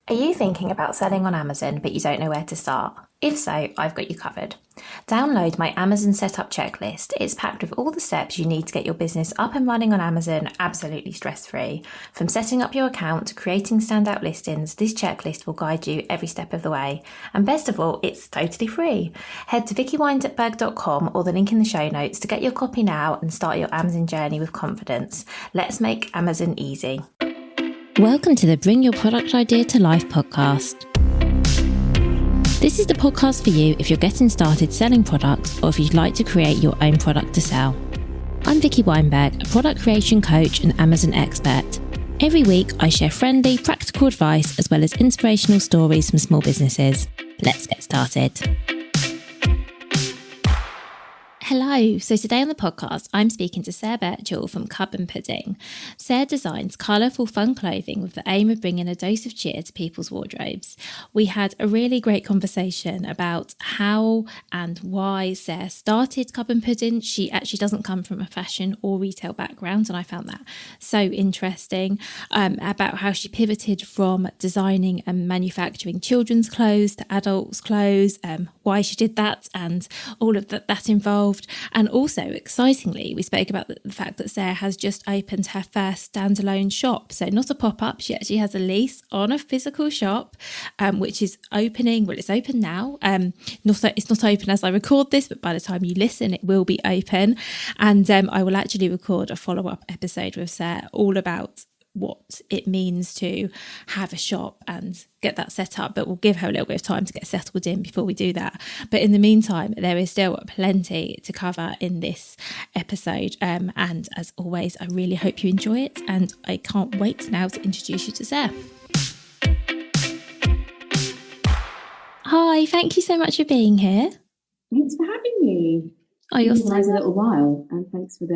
Are you thinking about selling on Amazon but you don't know where to start? If so, I've got you covered. Download my Amazon setup checklist. It's packed with all the steps you need to get your business up and running on Amazon absolutely stress-free. From setting up your account to creating standout listings, this checklist will guide you every step of the way. And best of all, it's totally free. Head to vickyweinberg.com or the link in the show notes to get your copy now and start your Amazon journey with confidence. Let's make Amazon easy. Welcome to the Bring Your Product Idea to Life podcast. This is the podcast for you if you're getting started selling products or if you'd like to create your own product to sell. I'm Vicky Weinberg, a product creation coach and Amazon expert. Every week, I share friendly, practical advice as well as inspirational stories from small businesses. Let's get started. Hello. So today on the podcast, I'm speaking to Sarah Birchall from Cub and Pudding. Sarah designs colourful, fun clothing with the aim of bringing a dose of cheer to people's wardrobes. We had a really great conversation about how and why Sarah started Cub and Pudding. She actually doesn't come from a fashion or retail background, and I found that so interesting, about how she pivoted from designing and manufacturing children's clothes to adults' clothes, why she did that and all of that involved. And also, excitingly, we spoke about the fact that Sarah has just opened her first standalone shop. So not a pop-up, she actually has a lease on a physical shop, which is opening. Well, it's open now. It's not open as I record this, but by the time you listen, it will be open. And I will actually record a follow-up episode with Sarah all about what it means to have a shop and get that set up, but we'll give her a little bit of time to get settled in before we do that. But in the meantime, there is still plenty to cover in this episode, and as always, I really hope you enjoy it, and I can't wait now to introduce you to Sarah. Hi, thank you so much for being here. Thanks for having me. You're so nice. A little while, and thanks for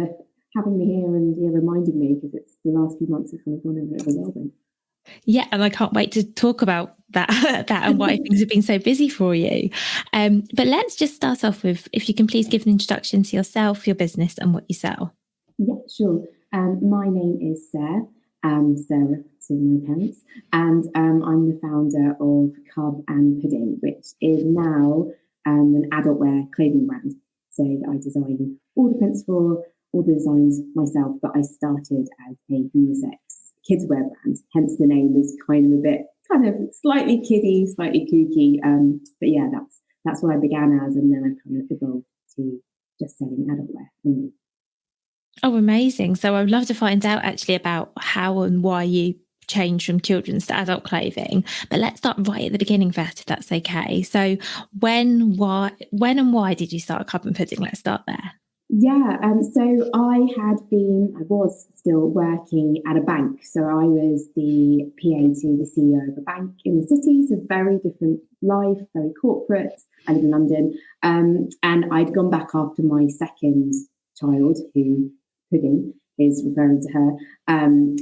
having me here and reminding me, because it's the last few months have kind of gone in a bit of a whirlwind. Yeah, and I can't wait to talk about that and why things have been so busy for you. But let's just start off with, if you can please give an introduction to yourself, your business, and what you sell. Yeah, sure. My name is Sarah, Sarah to my parents, and I'm the founder of Cub and Pudding, which is now an adult wear clothing brand. So I design all the prints for all the designs myself, but I started as a unisex kids wear brand, hence the name is kind of slightly kiddie, slightly kooky. But yeah, that's what I began as, and then I kind of evolved to just selling adult wear only. Oh, amazing. So I would love to find out actually about how and why you changed from children's to adult clothing. But let's start right at the beginning first, if that's okay. So when and why did you start Cub and Pudding? Let's start there. Yeah, so I was still working at a bank. So I was the PA to the CEO of a bank in the city. So very different life, very corporate. I live in London. And I'd gone back after my second child, who Pudding is referring to her,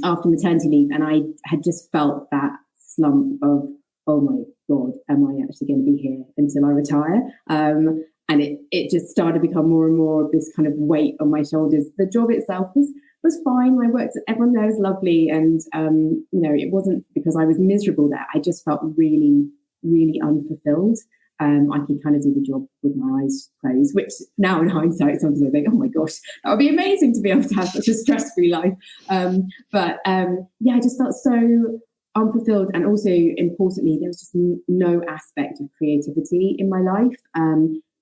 after maternity leave. And I had just felt that slump of, oh my God, am I actually going to be here until I retire? And it just started to become more and more of this kind of weight on my shoulders. The job itself was fine. I worked, everyone there was lovely. And, it wasn't because I was miserable there. I just felt really, really unfulfilled. I could kind of do the job with my eyes closed, which now in hindsight, sometimes I think, oh my gosh, that would be amazing to be able to have such a stress-free life. I just felt so unfulfilled. And also, importantly, there was just no aspect of creativity in my life.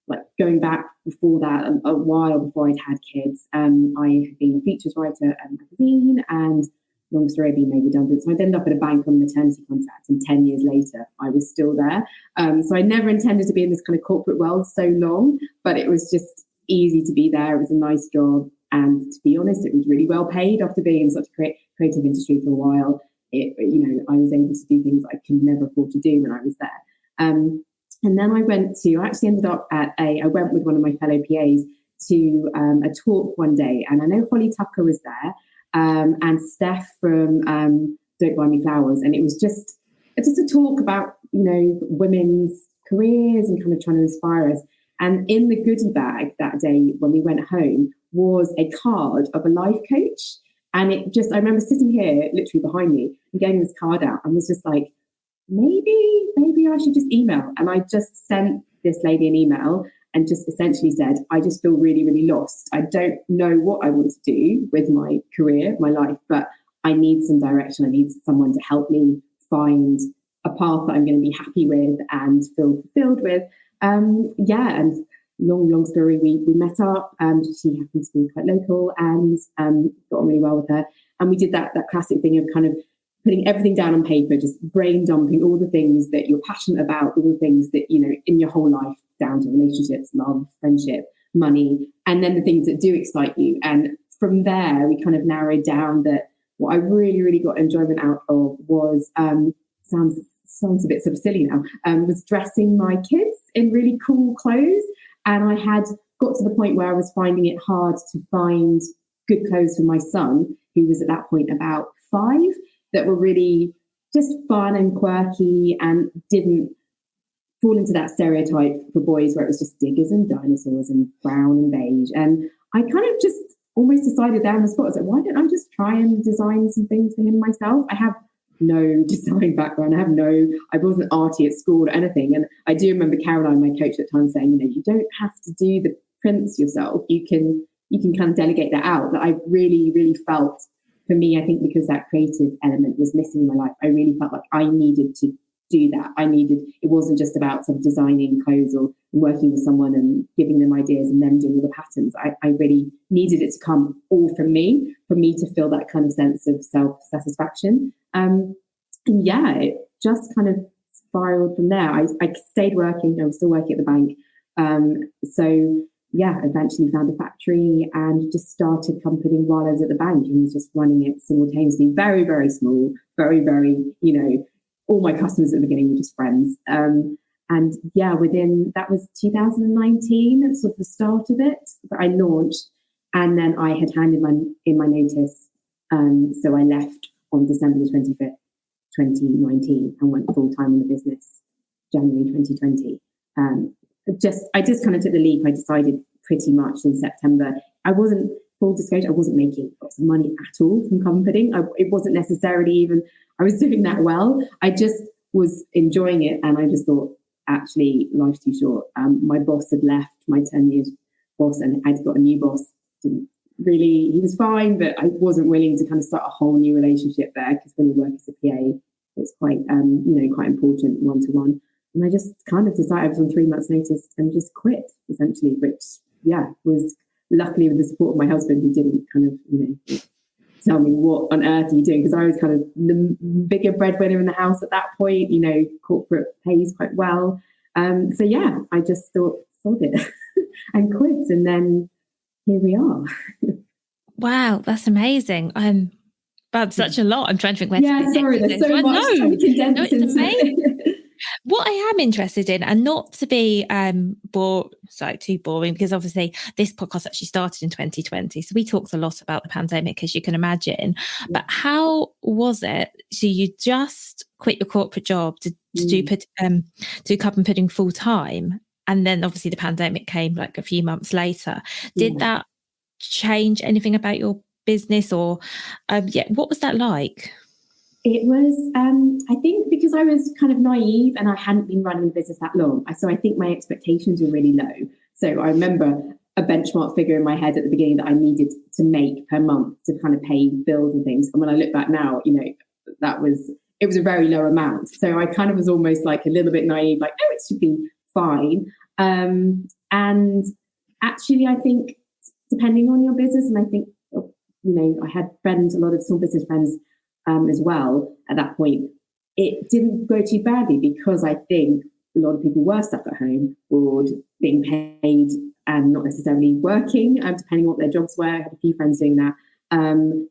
Like going back before that, a while before I'd had kids, I had been a features writer at a magazine, and long story, being made redundant. So I'd end up at a bank on a maternity contract, and 10 years later, I was still there. So I never intended to be in this kind of corporate world so long, but it was just easy to be there. It was a nice job. And to be honest, it was really well paid after being in such a creative industry for a while. I was able to do things I could never afford to do when I was there. And then I went with one of my fellow PAs to a talk one day, and I know Holly Tucker was there, and Steph from Don't Buy Me Flowers, and it was just a talk about women's careers and kind of trying to inspire us. And in the goodie bag that day when we went home was a card of a life coach, And it just, I remember sitting here, literally behind me, and getting this card out and was just like, maybe I should just email. And I just sent this lady an email and just essentially said, I just feel really, really lost. I don't know what I want to do with my career, my life, but I need some direction. I need someone to help me find a path that I'm going to be happy with and feel fulfilled with. And long story, we met up. She happens to be quite local and got on really well with her. And we did that classic thing of kind of putting everything down on paper, just brain dumping all the things that you're passionate about, all the things that, you know, in your whole life, down to relationships, love, friendship, money, and then the things that do excite you. And from there, we kind of narrowed down that what I really, really got enjoyment out of was, sounds a bit sort of silly now, was dressing my kids in really cool clothes. And I had got to the point where I was finding it hard to find good clothes for my son, who was at that point about 5, that were really just fun and quirky and didn't fall into that stereotype for boys where it was just diggers and dinosaurs and brown and beige. And I kind of just almost decided there on the spot, I was like, why don't I just try and design some things for him myself? I have no design background. I wasn't arty at school or anything. And I do remember Caroline, my coach at the time, saying, you know, you don't have to do the prints yourself. You can kind of delegate that out. That I really, really felt, for me, I think because that creative element was missing in my life, I really felt like I needed to do that. It wasn't just about sort of designing clothes or working with someone and giving them ideas and them doing all the patterns. I really needed it to come all from me, for me to feel that kind of sense of self-satisfaction. And yeah, it just kind of spiraled from there. I stayed working. I was still working at the bank. So yeah, eventually found a factory and just started Cub and Pudding while I was at the bank and was just running it simultaneously. Very, very small, very, very, you know, all my customers at the beginning were just friends. And yeah, that was 2019, that's sort of the start of it, that I launched. And then I had handed in my notice. So I left on December the 25th, 2019, and went full time in the business January 2020. I just kind of took the leap. I decided pretty much in September. Full disclosure, I wasn't making lots of money at all from Cub and Pudding. It wasn't necessarily even, I was doing that well. I just was enjoying it. And I just thought, actually, life's too short. My boss had left, my 10-year boss, and I'd got a new boss. He was fine, but I wasn't willing to kind of start a whole new relationship there, because when you work as a PA, it's quite, quite important one-to-one. And I just kind of decided, I was on 3 months' notice and just quit, essentially, which, yeah, was luckily with the support of my husband, who didn't kind of, tell me what on earth are you doing, because I was kind of the bigger breadwinner in the house at that point. Corporate pays quite well. So yeah, I just thought, sod it, and quit. And then here we are. Wow, that's amazing. That's such a lot. I'm trying to think where to sorry, there's so much to condense it's amazing. into. What I am interested in, and not to be too boring, because obviously this podcast actually started in 2020, so we talked a lot about the pandemic, as you can imagine. But how was it? So you just quit your corporate job to do Cub and Pudding full time, and then obviously the pandemic came like a few months later. Did that change anything about your business, or what was that like? It was, I think, because I was kind of naive and I hadn't been running the business that long. So I think my expectations were really low. So I remember a benchmark figure in my head at the beginning that I needed to make per month to kind of pay bills and things. And when I look back now, it was a very low amount. So I kind of was almost like a little bit naive, like, oh, it should be fine. And actually, I think depending on your business, and I think, I had friends, a lot of small business friends, as well at that point, it didn't go too badly, because I think a lot of people were stuck at home, bored, being paid and not necessarily working, depending on what their jobs were. I had a few friends doing that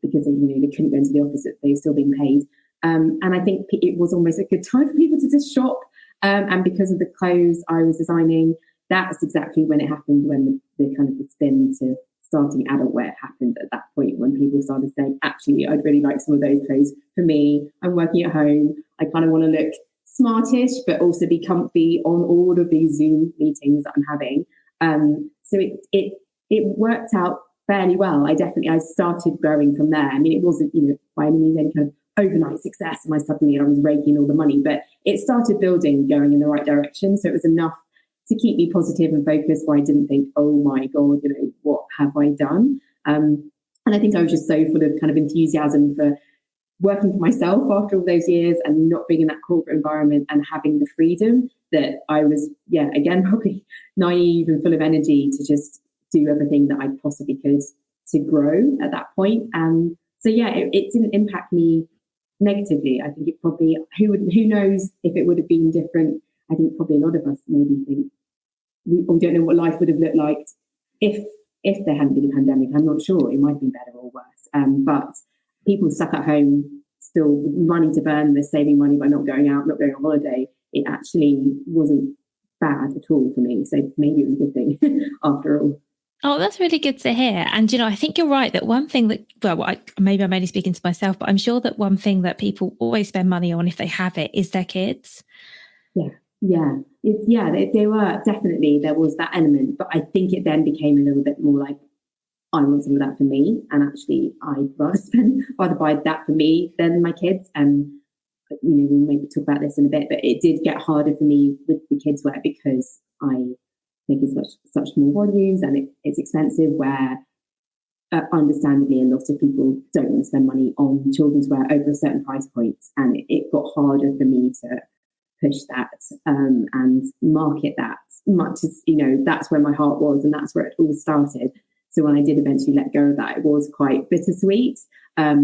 because they couldn't go into the office, they were still being paid. And I think it was almost a good time for people to just shop. And because of the clothes I was designing, that's exactly when it happened, when the kind of the spin to starting adult wear happened at that point, when people started saying, actually, I'd really like some of those clothes for me. I'm working at home. I kind of want to look smartish, but also be comfy on all of these Zoom meetings that I'm having. So it worked out fairly well. I started growing from there. I mean, it wasn't, by any means any kind of overnight success and I was raking all the money, but it started building, going in the right direction. So it was enough to keep me positive and focused, where I didn't think, oh my God, what have I done? And I think I was just so full of kind of enthusiasm for working for myself after all those years and not being in that corporate environment and having the freedom, that I was, again, probably naive and full of energy to just do everything that I possibly could to grow at that point. It didn't impact me negatively. I think it probably, who knows if it would have been different. I think probably a lot of us maybe think we don't know what life would have looked like if there hadn't been a pandemic. I'm not sure. It might have been better or worse. But people stuck at home, still money to burn, they're saving money by not going out, not going on holiday. It actually wasn't bad at all for me. So maybe it was a good thing after all. Oh, that's really good to hear. And, I think you're right that one thing that, maybe I'm only speaking to myself, but I'm sure that one thing that people always spend money on if they have it is their kids. They were definitely, there was that element, but I think it then became a little bit more like, I want some of that for me, and actually I'd rather buy that for me than my kids. And we'll maybe talk about this in a bit, but it did get harder for me with the kids wear because I make such small volumes and it's expensive, where understandably a lot of people don't want to spend money on children's wear over a certain price point, and it got harder for me to push that and market that, much as that's where my heart was and that's where it all started. So when I did eventually let go of that, it was quite bittersweet. I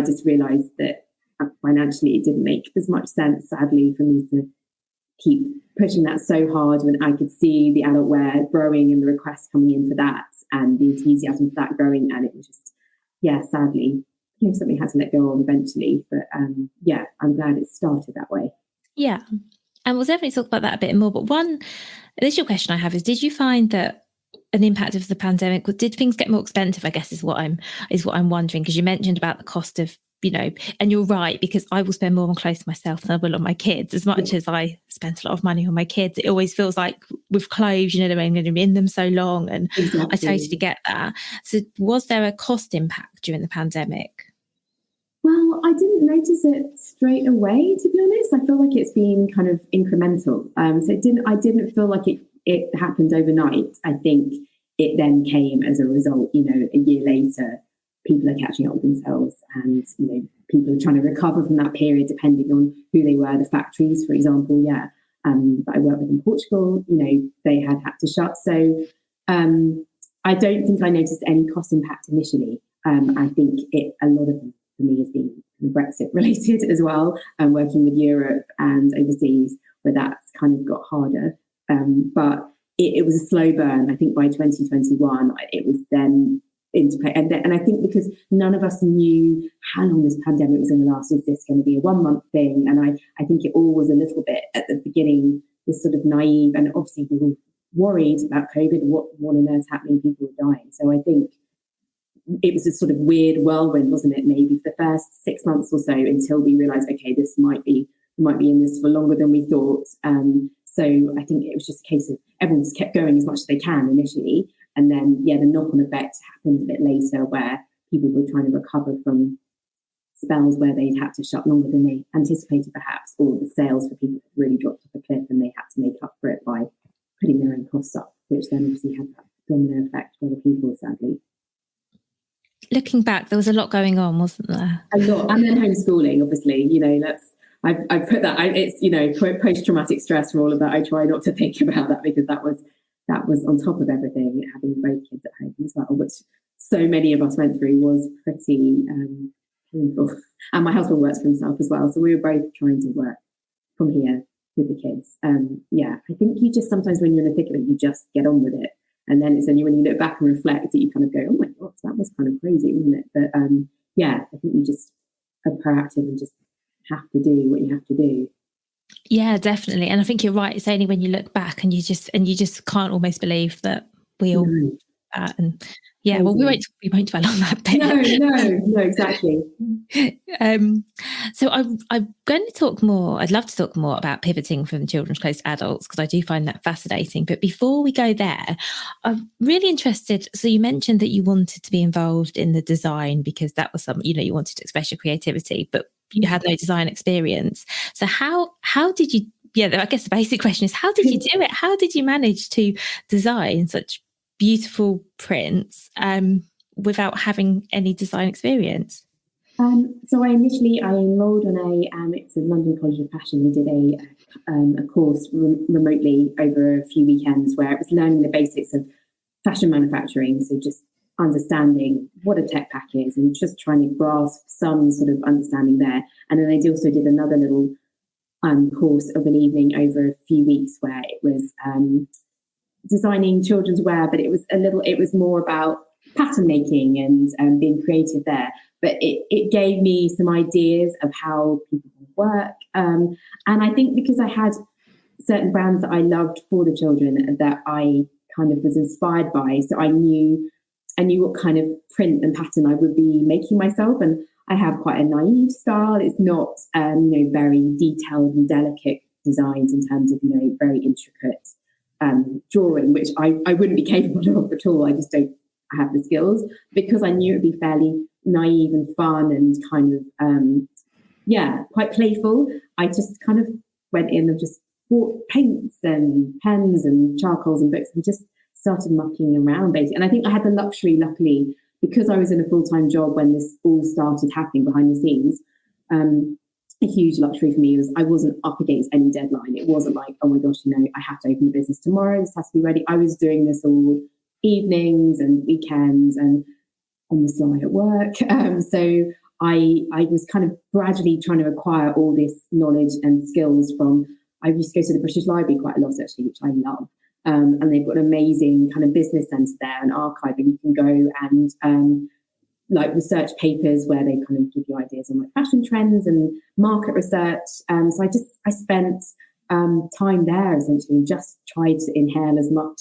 just realised that financially it didn't make as much sense, sadly, for me to keep pushing that so hard when I could see the adult wear growing and the requests coming in for that and the enthusiasm for that growing. And it was just, sadly, something I had to let go of eventually. But I'm glad it started that way. Yeah. And we'll definitely talk about that a bit more. But one initial question I have is, did you find that an impact of the pandemic, did things get more expensive, I guess is what I'm wondering, because you mentioned about the cost of, and you're right, because I will spend more on clothes myself than I will on my kids. As much as I spent a lot of money on my kids, it always feels like with clothes, I'm going to be in them so long, and exactly. I totally get that. So was there a cost impact during the pandemic? Well, I didn't notice it straight away, to be honest. I feel like it's been kind of incremental. I didn't feel like it happened overnight. I think it then came as a result, a year later, people are catching up with themselves and, people are trying to recover from that period depending on who they were. The factories, for example, that I worked with in Portugal, they had to shut. So I don't think I noticed any cost impact initially. I think a lot of it for me has been Brexit related as well, and working with Europe and overseas, where that's kind of got harder. But it was a slow burn. I think by 2021, it was then into play. And I think because none of us knew how long this pandemic was going to last, is this going to be a 1 month thing? And I think it all was a little bit at the beginning, this sort of naive, and obviously we were worried about COVID, what on earth's happening, people were dying. So I think it was a sort of weird whirlwind, wasn't it? Maybe for the first 6 months or so, until we realised, okay, this might be in this for longer than we thought. So I think it was just a case of everyone just kept going as much as they can initially. And then, the knock-on effect happened a bit later, where people were trying to recover from spells where they'd had to shut longer than they anticipated, perhaps, or the sales for people had really dropped off a cliff and they had to make up for it by putting their own costs up, which then obviously had that domino effect for other people, sadly. Looking back, there was a lot going on, wasn't there? A lot. And then homeschooling, obviously, I put that, it's, post-traumatic stress from all of that. I try not to think about that because that was on top of everything, having both kids at home as well, which so many of us went through, was pretty painful. And my husband works for himself as well. So we were both trying to work from here with the kids. I think you just sometimes, when you're in the thick of it, you just get on with it. And then it's only when you look back and reflect that you kind of go, oh my God, that was kind of crazy, wasn't it? But I think you just are proactive and just have to do what you have to do. Yeah, definitely. And I think you're right. It's only when you look back and you just can't almost believe that we all that. And yeah, well, we won't dwell on that bit. No, exactly. So I'm going to talk more. I'd love to talk more about pivoting from children's clothes to adults, because I do find that fascinating. But before we go there, I'm really interested. So you mentioned that you wanted to be involved in the design because that was something, you wanted to express your creativity, but you had no design experience. So how did you? Yeah, I guess the basic question is, how did you do it? How did you manage to design such beautiful prints without having any design experience? So I enrolled on it's a London College of Fashion. We did a course remotely over a few weekends where it was learning the basics of fashion manufacturing. So just understanding what a tech pack is and just trying to grasp some sort of understanding there. And then I also did another little course of an evening over a few weeks where it was designing children's wear, but it was more about pattern making and being creative there. But it gave me some ideas of how people work. And I think because I had certain brands that I loved for the children that I kind of was inspired by, so I knew what kind of print and pattern I would be making myself. And I have quite a naive style. It's not very detailed and delicate designs in terms of very intricate drawing, which I wouldn't be capable of at all. I just don't have the skills. Because I knew it'd be fairly naive and fun and kind of quite playful. I just kind of went in and just bought paints and pens and charcoals and books and just started mucking around basically. And I think I had the luxury, luckily, because I was in a full-time job when this all started happening behind the scenes. A huge luxury for me was I wasn't up against any deadline. It wasn't like, oh my gosh, I have to open the business tomorrow. This has to be ready. I was doing this all evenings and weekends and on the sly at work. So I was kind of gradually trying to acquire all this knowledge and skills from, I used to go to the British Library quite a lot actually, which I love. And they've got an amazing kind of business centre there and archiving. You can go and like research papers where they kind of give you ideas on like fashion trends and market research. So I spent time there essentially and just tried to inhale as much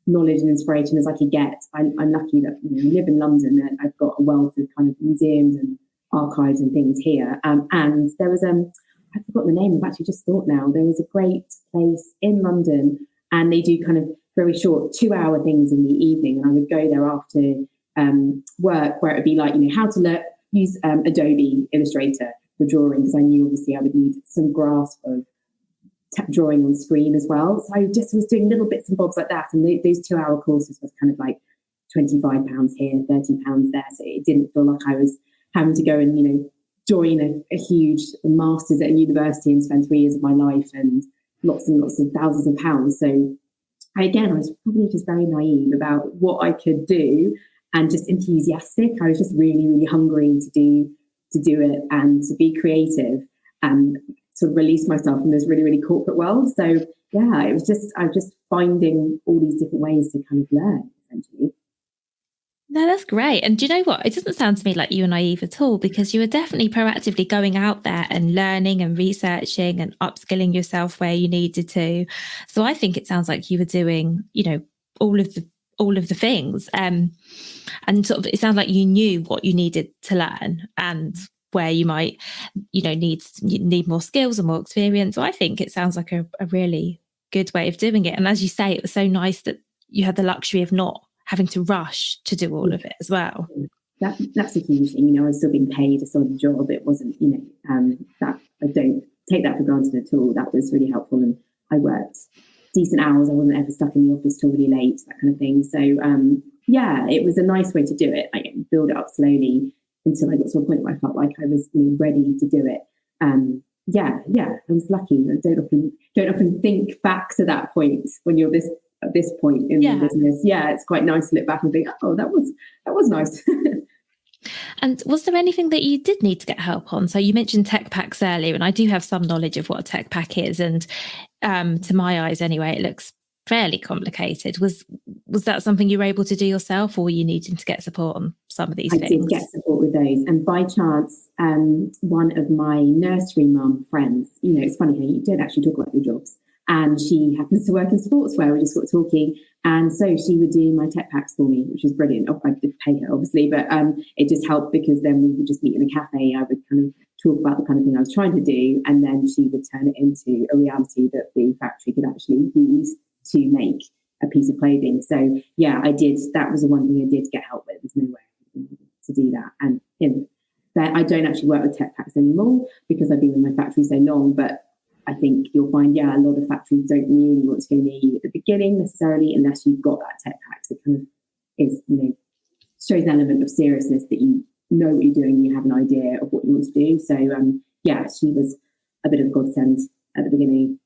knowledge and inspiration as I could get. I'm lucky that I live in London and I've got a wealth of kind of museums and archives and things here. And there was I forgot the name. I've actually just thought now. There was a great place in London, and they do kind of very short 2-hour things in the evening. And I would go there after work, where it would be like how to use Adobe Illustrator for drawing, because I knew obviously I would need some grasp of drawing on screen as well. So I just was doing little bits and bobs like that. And those 2-hour courses was kind of like £25 here, £30 there. So it didn't feel like I was having to go and, join a huge master's at a university and spend 3 years of my life and lots and lots of thousands of pounds. So I was probably just very naive about what I could do and just enthusiastic. I was just really, really hungry to do it and to be creative and sort of release myself from this really, really corporate world. So I was just finding all these different ways to kind of learn essentially. No, that's great. And do you know what? It doesn't sound to me like you were naive at all, because you were definitely proactively going out there and learning and researching and upskilling yourself where you needed to. So I think it sounds like you were doing, all of the things. And sort of it sounds like you knew what you needed to learn and where you might, need more skills and more experience. So I think it sounds like a really good way of doing it. And as you say, it was so nice that you had the luxury of not having to rush to do all of it as well. That's a huge thing. I was still being paid a solid job. It wasn't, that I don't take that for granted at all. That was really helpful. And I worked decent hours. I wasn't ever stuck in the office till really late, that kind of thing. So, it was a nice way to do it. I build it up slowly until I got to a point where I felt like I was ready to do it. I was lucky. I don't often think back to that point when you're at this point in the business. It's quite nice to look back and think, oh, that was nice. And was there anything that you did need to get help on? So you mentioned tech packs earlier, and I do have some knowledge of what a tech pack is, and to my eyes anyway, it looks fairly complicated. Was that something you were able to do yourself, or were you needing to get support on some of these things? I did get support with those, and by chance, one of my nursery mum friends, it's funny how you don't actually talk about your jobs, and she happens to work in sportswear. We just got talking, and so she would do my tech packs for me, which was brilliant. I did pay her, obviously, but it just helped because then we would just meet in a cafe. I would kind of talk about the kind of thing I was trying to do, and then she would turn it into a reality that the factory could actually use to make a piece of clothing. So yeah, I did. That was the one thing I did get help with. There's no way to do that. And I don't actually work with tech packs anymore because I've been in my factory so long. But I think you'll find, a lot of factories don't really want to go near you at the beginning necessarily, unless you've got that tech pack. So it kind of is, shows an element of seriousness that you know what you're doing, you have an idea of what you want to do. So she was a bit of a godsend at the beginning.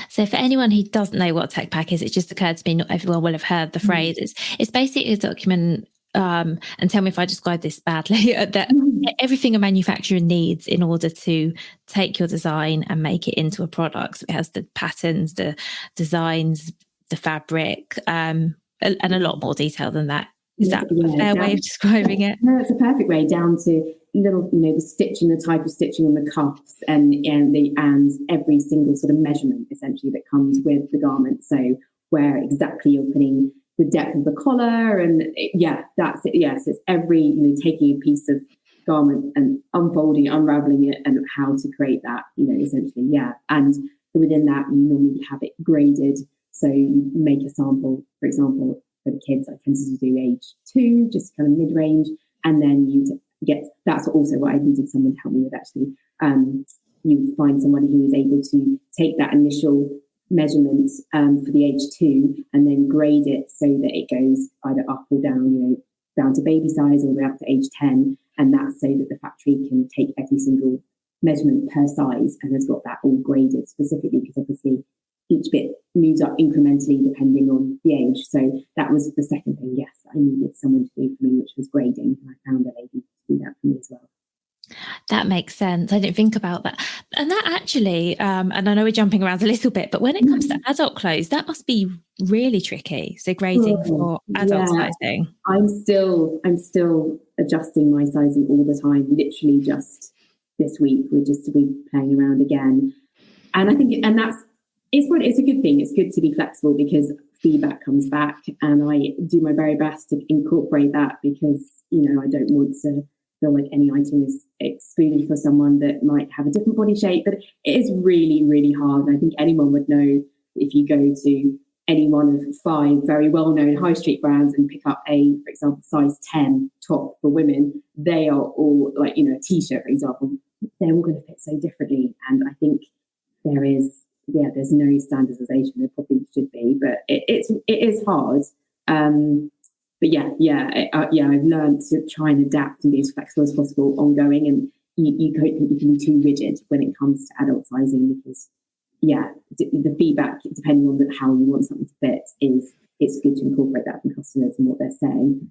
So for anyone who doesn't know what tech pack is, it just occurred to me not everyone will have heard the phrase. It's basically a document, and tell me if I describe this badly, that everything a manufacturer needs in order to take your design and make it into a product. So it has the patterns, the designs, the fabric, and a lot more detail than that. Is that a fair way of describing it? No, it's a perfect way, down to little, the stitching, the type of stitching on the cuffs, and every single sort of measurement essentially that comes with the garment. So where exactly you're putting the depth of the collar, and that's it. Yes, it's every taking a piece of garment and unfolding it, unraveling it, and how to create that. Essentially, And within that, you normally have it graded. So you make a sample, for example. For the kids, I tended to do age 2, just kind of mid-range, and then you get, that's also what I needed someone to help me with actually. You find somebody who is able to take that initial measurement for the age 2 and then grade it so that it goes either up or down, down to baby size all the way up to age 10, and that's so that the factory can take every single measurement per size and has got that all graded specifically, because obviously each bit moves up incrementally depending on the age. So that was the second thing. Yes, I needed someone to do for me, which was grading. And I found a lady to do that for me as well. That makes sense. I didn't think about that. And that actually, and I know we're jumping around a little bit, but when it comes to adult clothes, that must be really tricky. So grading for adult sizing. I'm still adjusting my sizing all the time. Literally just this week, we're playing around again. And I think, it's a good thing. It's good to be flexible because feedback comes back, and I do my very best to incorporate that because, I don't want to feel like any item is excluded for someone that might have a different body shape. But it is really, really hard. And I think anyone would know if you go to any one of 5 very well-known high street brands and pick up for example, size 10 top for women, they are all like, a t-shirt, for example, they're all going to fit so differently. And I think there's no standardization. There probably should be, but it is hard. I've learned to try and adapt and be as flexible as possible ongoing. And you don't think you can be too rigid when it comes to adult sizing, because the feedback, depending on how you want something to fit, it's good to incorporate that from customers and what they're saying.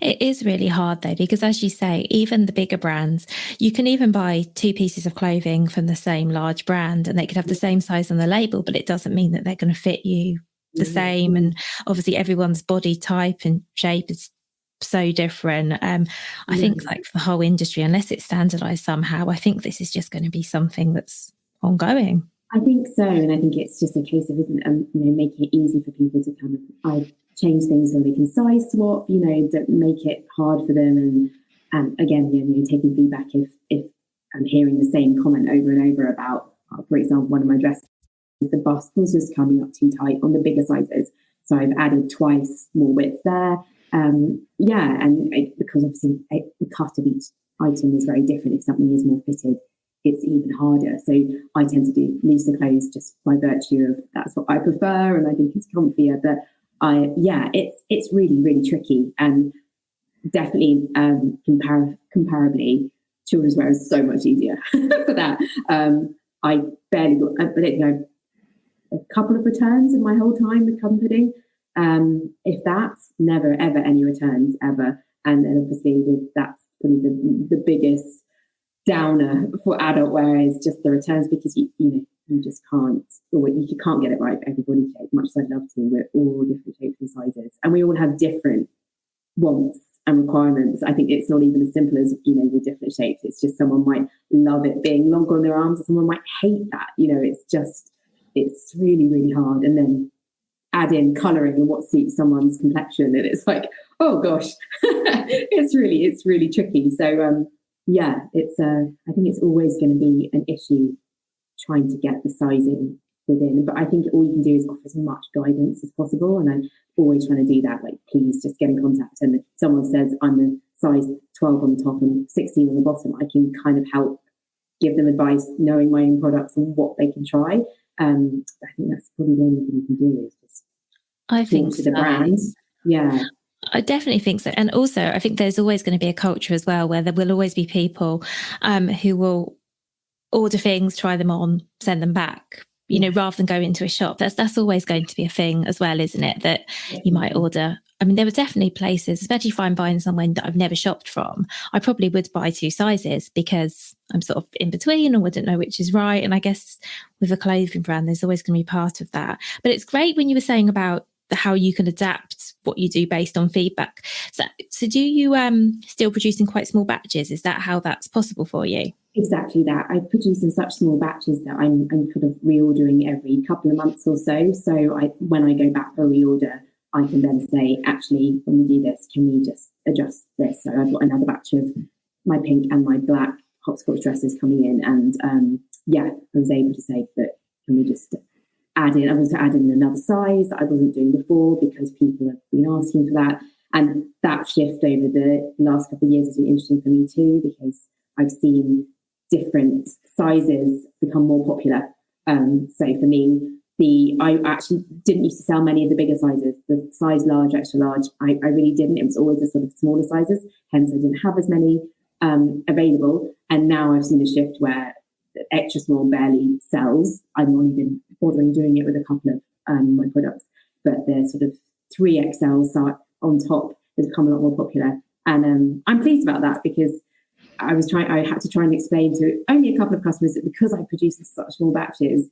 It is really hard though, because as you say, even the bigger brands, you can even buy 2 pieces of clothing from the same large brand and they could have the same size on the label, but it doesn't mean that they're going to fit you the same. And obviously everyone's body type and shape is so different. I think like for the whole industry, unless it's standardized somehow, I think this is just going to be something that's ongoing. I think so. And I think it's just a case of, making it easy for people to kind of change things so they can size swap, don't make it hard for them. And again, taking feedback if I'm hearing the same comment over and over about, for example, one of my dresses, the bust was just coming up too tight on the bigger sizes. So I've added twice more width there. Because obviously the cut of each item is very different. If something is more fitted, it's even harder. So I tend to do looser clothes just by virtue of that's what I prefer, and I think it's comfier. But it's really, really tricky, and definitely comparably, children's wear is so much easier for that. I barely got, I don't think a couple of returns in my whole time with Cub and Pudding. If that's never ever any returns ever, and then obviously that's probably the biggest downer for adult wear is just the returns, because you just can't, or you can't get it right for every body shape. Much as I'd love to, we're all different shapes and sizes, and we all have different wants and requirements. I think it's not even as simple as with different shapes. It's just someone might love it being longer on their arms, and someone might hate that. It's just it's really, really hard. And then add in colouring and what suits someone's complexion, and it's like, oh gosh, it's really tricky. So it's I think it's always going to be an issue trying to get the sizing within, but I think all you can do is offer as much guidance as possible, and I'm always trying to do that. Like, please just get in contact, and if someone says I'm a size 12 on the top and 16 on the bottom, I can kind of help give them advice, knowing my own products and what they can try. I think that's probably the only thing you can do is just talk to the brand. Yeah. I definitely think so. And also, I think there's always going to be a culture as well where there will always be people who will order things, try them on, send them back, you know, rather than go into a shop. That's always going to be a thing as well, isn't it? That you might order. I mean, there were definitely places, especially if I'm buying somewhere that I've never shopped from, I probably would buy 2 sizes because I'm sort of in between or wouldn't know which is right. And I guess with a clothing brand, there's always going to be part of that. But it's great when you were saying about how you can adapt what you do based on feedback. So do you still produce in quite small batches? Is that how that's possible for you? Exactly that. I produce in such small batches that I'm kind of reordering every couple of months or so. So when I go back for a reorder, I can then say, actually, when we do this, can we just adjust this? So I've got another batch of my pink and my black hopscotch dresses coming in. And I was able to say that, can we just add in, I was adding another size that I wasn't doing before because people have been asking for that. And that shift over the last couple of years has been interesting for me too, because I've seen different sizes become more popular. So for me, I actually didn't used to sell many of the bigger sizes. The size large, extra large, I really didn't. It was always the sort of smaller sizes. Hence, I didn't have as many available. And now I've seen a shift where extra small barely sells. I'm not even bothering doing it with a couple of my products, but the sort of 3XL on top has become a lot more popular. And I'm pleased about that because I had to try and explain to only a couple of customers that because I produce in such small batches,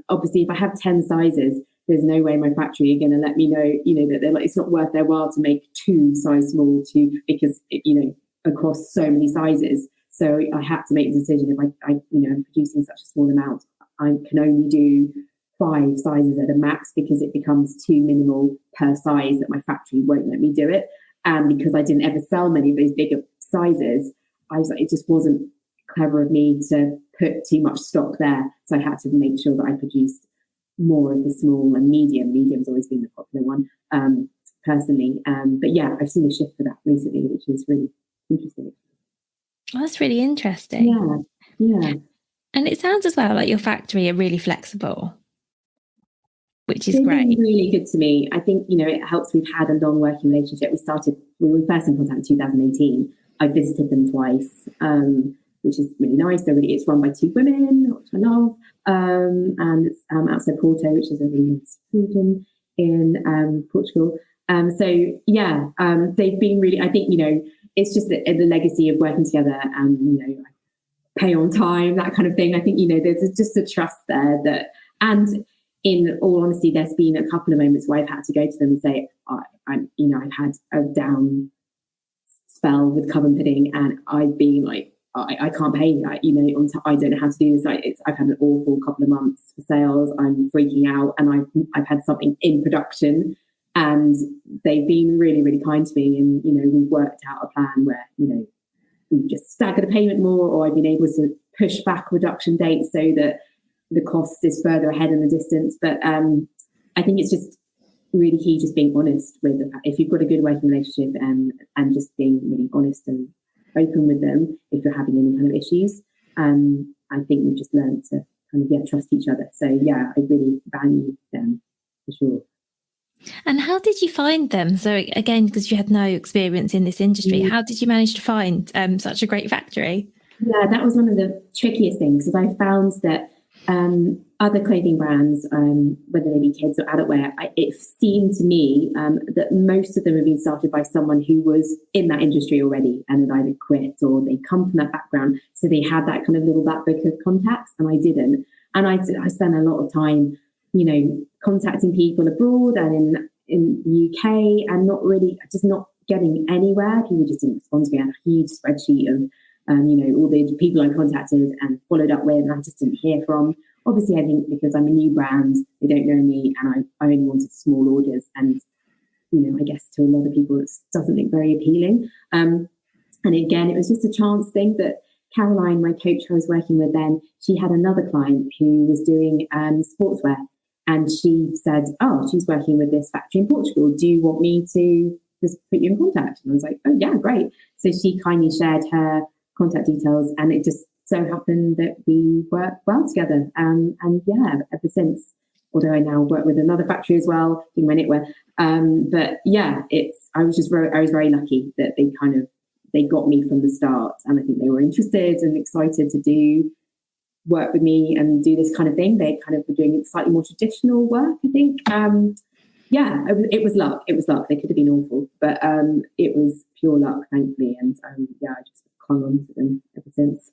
obviously if I have 10 sizes, there's no way my factory are going to let me know, that they're like, it's not worth their while to make 2 size small because across so many sizes. So I had to make the decision if I'm producing such a small amount, I can only do 5 sizes at a max because it becomes too minimal per size that my factory won't let me do it. And because I didn't ever sell many of those bigger sizes, I was like, it just wasn't clever of me to put too much stock there. So I had to make sure that I produced more of the small and medium. Medium's always been the popular one, personally. But yeah, I've seen a shift for that recently, which is really interesting. Oh, that's really interesting. Yeah. And it sounds as well like your factory are really flexible, which is great. They've been really good to me. I think, it helps. We've had a long working relationship. We were first in contact in 2018. I visited them twice, which is really nice. It's run by 2 women, which I love. And it's outside Porto, which is a really nice region in Portugal. They've been really, I think, it's just the legacy of working together and, pay on time, that kind of thing. I think, there's just a trust there and in all honesty, there's been a couple of moments where I've had to go to them and say, I've had a down spell with Cub and Pudding and I've been like, I can't pay, I don't know how to do this. I've had an awful couple of months for sales. I'm freaking out and I've had something in production and they've been really, really kind to me. And, we've worked out a plan where, we've just staggered a payment more, or I've been able to push back production dates so that the cost is further ahead in the distance. But I think it's just really key just being honest with the fact, if you've got a good working relationship and just being really honest and open with them if you're having any kind of issues. I think we've just learned to kind of trust each other. So yeah, I really value them for sure. And how did you find them? So again, because you had no experience in this industry, how did you manage to find such a great factory? Yeah, that was one of the trickiest things, because I found that other clothing brands, whether they be kids or adult wear, it seemed to me that most of them have been started by someone who was in that industry already and had either quit or they come from that background. So they had that kind of little black book of contacts, and I didn't. And I spent a lot of time, contacting people abroad and in the UK and not getting anywhere. People just didn't respond to me. I had a huge spreadsheet of all the people I contacted and followed up with, and I just didn't hear from. Obviously, I think because I'm a new brand, they don't know me, and I only wanted small orders, and I guess to a lot of people it doesn't look very appealing. And again, it was just a chance thing that Caroline, my coach I was working with then, she had another client who was doing sportswear, and she said, "Oh, she's working with this factory in Portugal. Do you want me to just put you in contact?" And I was like, "Oh yeah, great." So she kindly shared her contact details, and it just so happened that we worked well together. And yeah, ever since, although I now work with another factory as well, doing my knitwear. But yeah, I was very lucky that they got me from the start, and I think they were interested and excited to do work with me and do this kind of thing. They kind of were doing slightly more traditional work, I think. Yeah, it was luck. It was luck. They could have been awful, but it was pure luck, thankfully. And yeah, I just clung on to them ever since.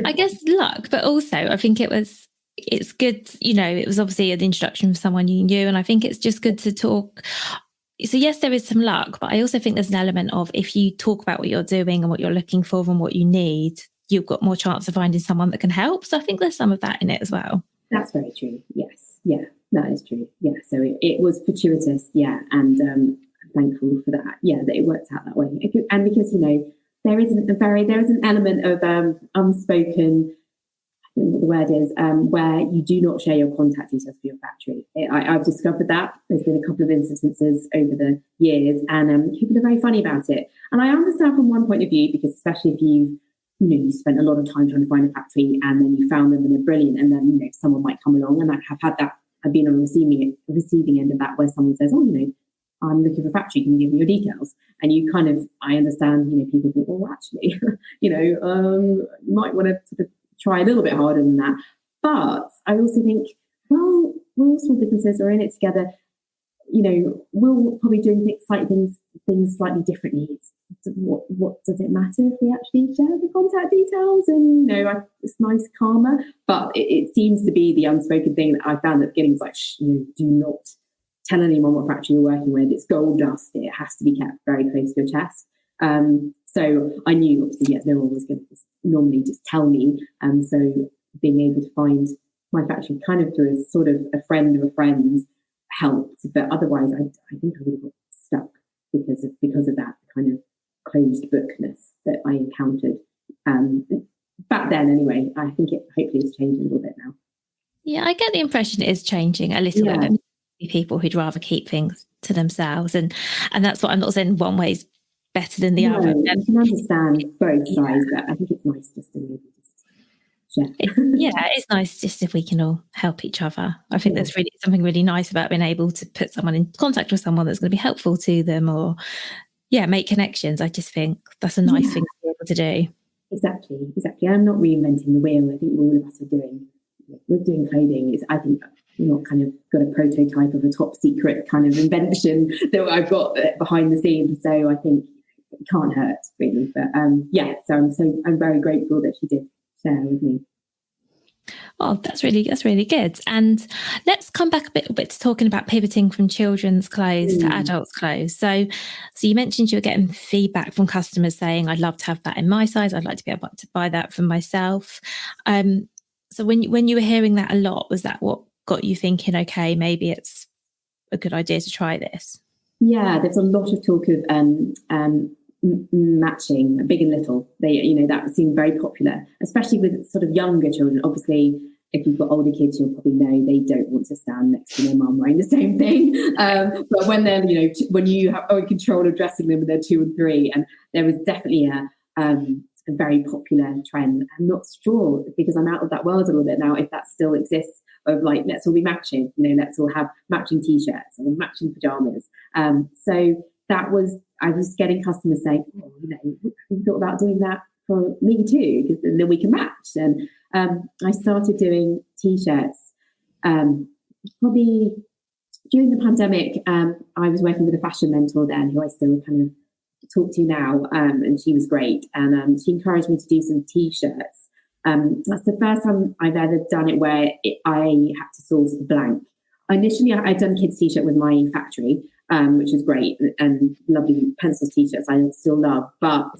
I guess luck, but also I think it's good, it was obviously an introduction from someone you knew, and I think it's just good to talk. So yes, there is some luck, but I also think there's an element of, if you talk about what you're doing and what you're looking for and what you need, you've got more chance of finding someone that can help. So I think there's some of that in it as well. That's very true. Yes. Yeah, that is true. Yeah. So it was fortuitous. Yeah. And I'm thankful for that. Yeah, that it worked out that way. And because, there is an element of unspoken, I think what the word is, where you do not share your contact details for your factory. I've discovered that. There's been a couple of instances over the years, and people are very funny about it. And I understand from one point of view, because especially if you spent a lot of time trying to find a factory, and then you found them and they're brilliant, and then someone might come along, and I have had that. I've been on the receiving end of that, where someone says, "Oh, I'm looking for a factory, can you give me your details?" And I understand, people think, well, actually, you might want to sort of try a little bit harder than that. But I also think, well, we're all small businesses, we're in it together. We'll probably doing things slightly differently. What does it matter if we actually share the contact details? And it's nice karma, but it seems to be the unspoken thing that I found at the beginning. It's like, do not tell anyone what factory you're working with. It's gold dust. It has to be kept very close to your chest. So I knew, obviously, no one was going to normally just tell me. So being able to find my factory kind of through a sort of a friend of a friend helped. But otherwise, I think I would have got stuck because of that kind of closed bookness that I encountered back then. Anyway, I think hopefully it's changed a little bit now. Yeah, I get the impression it is changing a little bit. People who'd rather keep things to themselves, and that's what I'm not saying one way is better than the other. You can understand both sides, but I think it's nice just to maybe share. It's nice just if we can all help each other. I think there's really something really nice about being able to put someone in contact with someone that's going to be helpful to them, or make connections. I just think that's a nice thing to be able to do. Exactly. I'm not reinventing the wheel. I think all of us we're doing clothing. I think we're not kind of got a prototype of a top secret kind of invention that I've got behind the scenes. So I think it can't hurt really. But so I'm very grateful that she did share with me. Oh, that's really good. And let's come back a bit to talking about pivoting from children's clothes to adults' clothes. So you mentioned you were getting feedback from customers saying, "I'd love to have that in my size. I'd like to be able to buy that for myself." So when you were hearing that a lot, was that what got you thinking, okay, maybe it's a good idea to try this? Yeah, there's a lot of talk of matching big and little. That seemed very popular, especially with sort of younger children. Obviously, if you've got older kids, you'll probably know they don't want to stand next to their mum wearing the same thing. But when they're, when you have control of dressing them when they're 2 and 3, and there was definitely a very popular trend. I'm not sure, because I'm out of that world a little bit now, if that still exists, of like, let's all be matching, let's all have matching t-shirts and matching pajamas. So I was getting customers saying, "Oh, have you thought about doing that for me too? Because then we can match." And I started doing t-shirts probably during the pandemic. I was working with a fashion mentor then, who I still kind of talk to now, and she was great, and she encouraged me to do some t-shirts. That's the first time I've ever done it where I had to source blank. Initially, I'd done kids t-shirt with my factory, which is great, and lovely pencils t-shirts I still love, but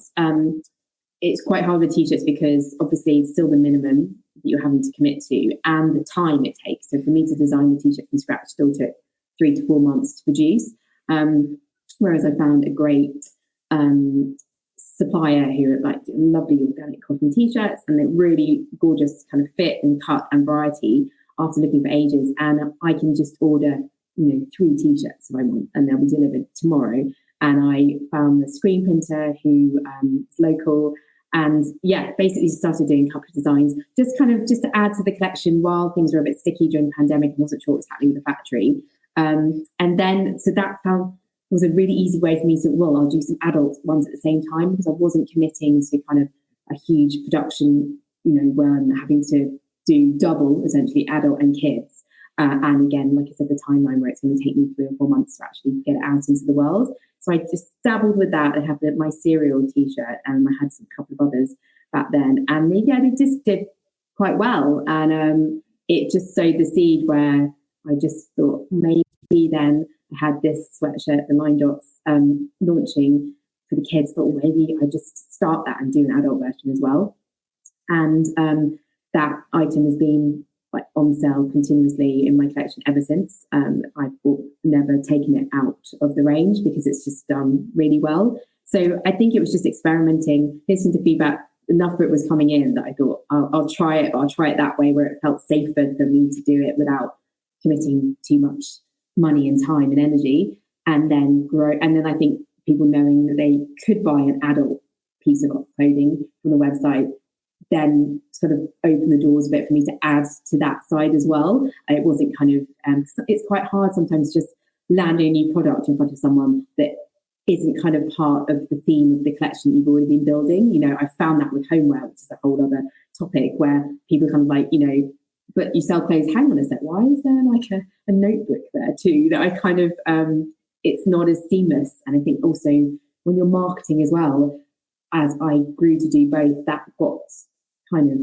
it's quite hard with t-shirts because obviously it's still the minimum that you're having to commit to and the time it takes. So for me to design the t-shirt from scratch still took 3 to 4 months to produce. Whereas I found a great supplier who like lovely organic cotton t-shirts and they're really gorgeous kind of fit and cut and variety after looking for ages. And I can just order, 3 t-shirts if I want and they'll be delivered tomorrow. And I found the screen printer who is local and basically started doing a couple of designs just to add to the collection while things were a bit sticky during the pandemic and wasn't sure what was happening with the factory. And then, so that was a really easy way for me to, I'll do some adult ones at the same time because I wasn't committing to kind of a huge production, where I'm having to do double, essentially, adult and kids. And again, like I said, the timeline where it's going to take me 3 or 4 months to actually get it out into the world. So I just dabbled with that. I had my cereal t-shirt and I had a couple of others back then. And they just did quite well. And it just sowed the seed where I just thought maybe then I had this sweatshirt, the line dots, launching for the kids, but maybe I just start that and do an adult version as well. And that item has been like on sale continuously in my collection ever since. I've never taken it out of the range because it's just done really well. So I think it was just experimenting, listening to feedback. Enough of it was coming in that I thought I'll try it, but I'll try it that way where it felt safer for me to do it without committing too much money and time and energy, and then grow. And then I think people knowing that they could buy an adult piece of clothing from the website then sort of open the doors a bit for me to add to that side as well. It wasn't kind of, it's quite hard sometimes just landing a new product in front of someone that isn't kind of part of the theme of the collection you've already been building. I found that with homeware, which is a whole other topic where people kind of like, but you sell clothes, hang on a sec, why is there like a notebook there too? That I kind of, it's not as seamless. And I think also when you're marketing as well, as I grew to do both, that got kind of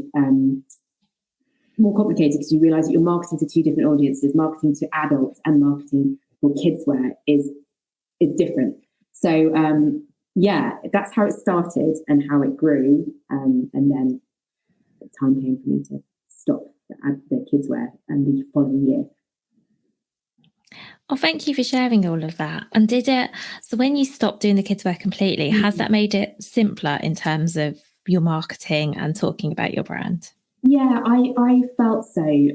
more complicated because you realise that you're marketing to 2 different audiences. Marketing to adults and marketing for kids wear is different. So that's how it started and how it grew. And then the time came for me to stop the kids wear and the following year. Oh, thank you for sharing all of that. And so when you stopped doing the kids wear completely, has that made it simpler in terms of your marketing and talking about your brand? Yeah, I felt so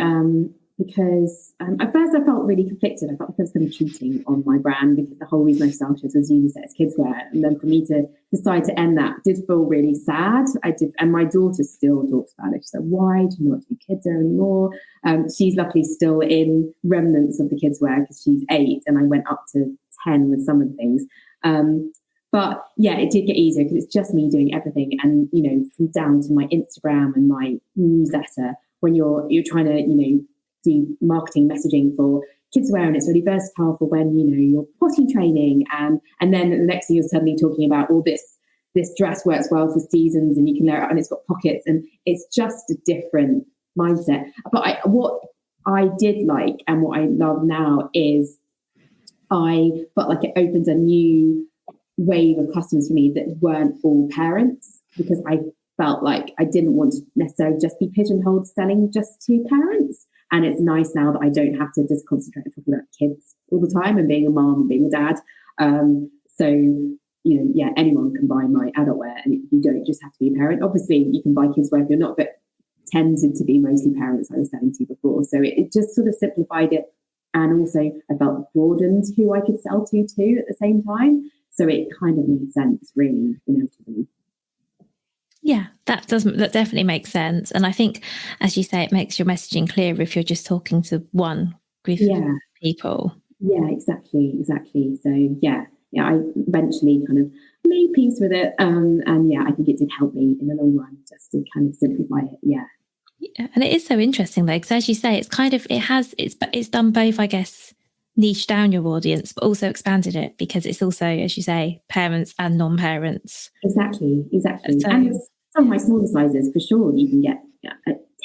because at first I felt really conflicted. I felt like I was kind of cheating on my brand because the whole reason I started was unisex kids wear. And then for me to decide to end that did feel really sad. And my daughter still talks about it. She's like, why do you not do kids wear anymore? She's luckily still in remnants of the kids wear because she's 8 and I went up to 10 with some of the things. But yeah, it did get easier because it's just me doing everything. And, from down to my Instagram and my newsletter, when you're trying to, do marketing messaging for kids wear, and it's really versatile for when, you're potty training. And then the next thing you're suddenly talking about, this dress works well for seasons and you can layer it and it's got pockets and it's just a different mindset. But what I did like and what I love now is I felt like it opened a new wave of customers for me that weren't all parents, because I felt like I didn't want to necessarily just be pigeonholed selling just to parents. And it's nice now that I don't have to just concentrate on talking about kids all the time and being a mom and being a dad. Anyone can buy my adult wear and you don't just have to be a parent. Obviously, you can buy kids wear if you're not, but tended to be mostly parents I was selling to before. So it just sort of simplified it. And also I felt broadened who I could sell to too at the same time. So it kind of made sense, really, inevitably. Yeah, that definitely makes sense. And I think, as you say, it makes your messaging clearer if you're just talking to one group of people. Yeah, exactly. So yeah, I eventually kind of made peace with it. And I think it did help me in the long run just to kind of simplify it. Yeah. Yeah, and it is so interesting though, because as you say, it's done both, I guess, niche down your audience, but also expanded it because it's also, as you say, parents and non-parents. Exactly. So, and some of my smaller sizes, for sure, you can get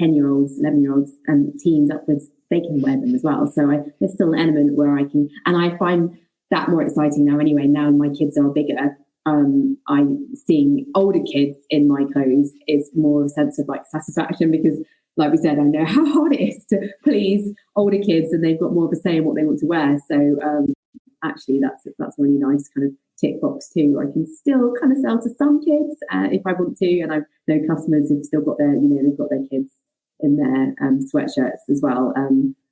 10-year-olds, 11-year-olds and teens upwards, they can wear them as well. So there's still an element where I can, and I find that more exciting now anyway. Now my kids are bigger, seeing older kids in my clothes is more of a sense of like satisfaction, because like we said, I know how hard it is to please older kids, and they've got more of a say in what they want to wear. So actually that's a really nice kind of tick box too. I can still kind of sell to some kids if I want to, and I know customers who've still got they've got their kids in their sweatshirts as well.